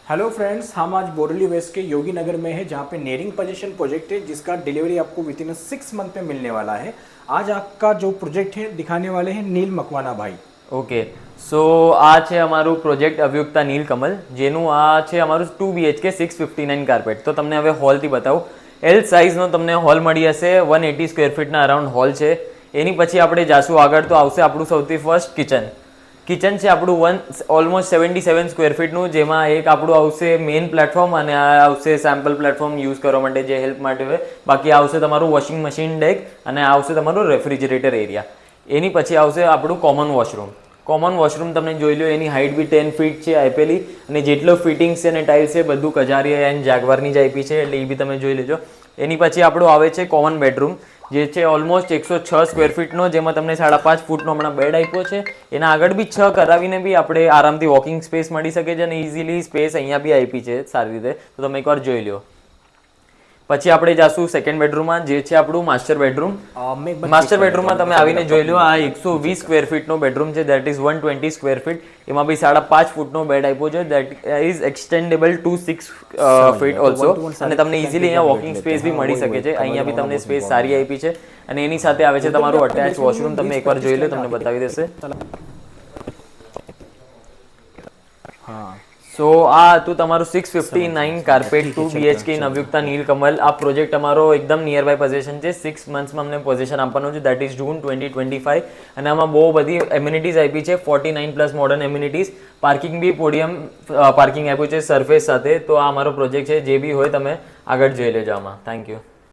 Hello friends, हम आज Borelli waste के योगी नगर में है जहाँ पे नेरिंग पोजीशन प्रोजेक्ट है जिसका डिलीवरी आपको विद इन 6 मंथ में मिलने वाला है। आज आपका जो प्रोजेक्ट है दिखाने वाले हैं नील मकवाना भाई। ઓકે સો આ છે અમારું પ્રોજેક્ટ અભિયુક્તા નીલકમલ, જેનું આ છે અમારું 2 BHK 659 કાર્પેટ. તો તમને હવે હોલથી બતાવું. એલ સાઇઝનો તમને હોલ મળી હશે, 180 સ્ક્વેર ફીટના અરાઉન્ડ હોલ છે. એની પછી આપણે જાશું આગળ તો આવશે આપણું સૌથી ફર્સ્ટ કિચન છે આપણું ઓલમોસ્ટ 77 સ્ક્વેર ફીટનું, જેમાં એક આપણું આવશે મેઇન પ્લેટફોર્મ અને આ આવશે સેમ્પલ પ્લેટફોર્મ યુઝ કરવા માટે જે હેલ્પ માટે હોય. બાકી આવશે તમારું વોશિંગ મશીન ડેક અને આવશે તમારું રેફ્રિજરેટર એરિયા. એની પછી આવશે આપણું કોમન વોશરૂમ તમને જોઈ લો, એની હાઇટ બી 10 ફીટ છે આપેલી અને જેટલો ફિટિંગ્સ છે અને ટાઇલ્સ છે બધું કજારિયા એન્ડ જાગવારની જ આપી છે, એટલે એ બી તમે જોઈ લેજો. એની પછી આપણું આવે છે કોમન બેડરૂમ, જે છે ઓલમોસ્ટ 106 સ્ક્વેર ફીટનો, જેમાં તમને 5.5 ફૂટનો હમણાં બેડ આપ્યો છે. એના આગળ બી 6 કરાવીને બી આપણે આરામથી વોકિંગ સ્પેસ મળી શકે છે અને ઇઝીલી સ્પેસ અહીંયા બી આપી છે સારી રીતે, તો તમે એકવાર જોઈ લો. પછી આપણે જાશું સેકન્ડ બેડરૂમમાં, જે છે આપણું માસ્ટર બેડરૂમ. માં તમે આવીને જોઈ લો, આ 120 સ્ક્વેર ફીટનો બેડરૂમ છે, દેટ ઇઝ 120 સ્ક્વેર ફીટ. એમાં બી 5.5 ફૂટનો બેડ આપ્યો છે, that is extendable to 6 feet also, અને તમને ઇઝીલી અહીંયા વોકિંગ સ્પેસ બી મળી શકે છે. અહીંયા બી તમને સ્પેસ સારી આપી છે અને એની સાથે આવે છે તમારું અટેચ વોશરૂમ. તમે એકવાર જોઈ લો, તમને બતાવી દેશે. हाँ, સો આ હતું તમારું 659 કાર્પેટ 2 BHK નવયુક્તા નીલકમલ. આ પ્રોજેક્ટ અમારો એકદમ નિયર બાય પોઝિશન છે. 6 મંથ્સમાં અમને પોઝિશન આપવાનું છે, દેટ ઇઝ જૂન 2025. અને આમાં બહુ બધી એમ્યુનિટીઝ આપી છે, 49+ મોડર્ન એમ્યુનિટીઝ. પાર્કિંગ બી પોડિયમ પાર્કિંગ આપ્યું છે સરફેસ સાથે. તો આ અમારો પ્રોજેક્ટ છે, જે બી હોય તમે આગળ જોઈ લેજો આમાં. Thank you.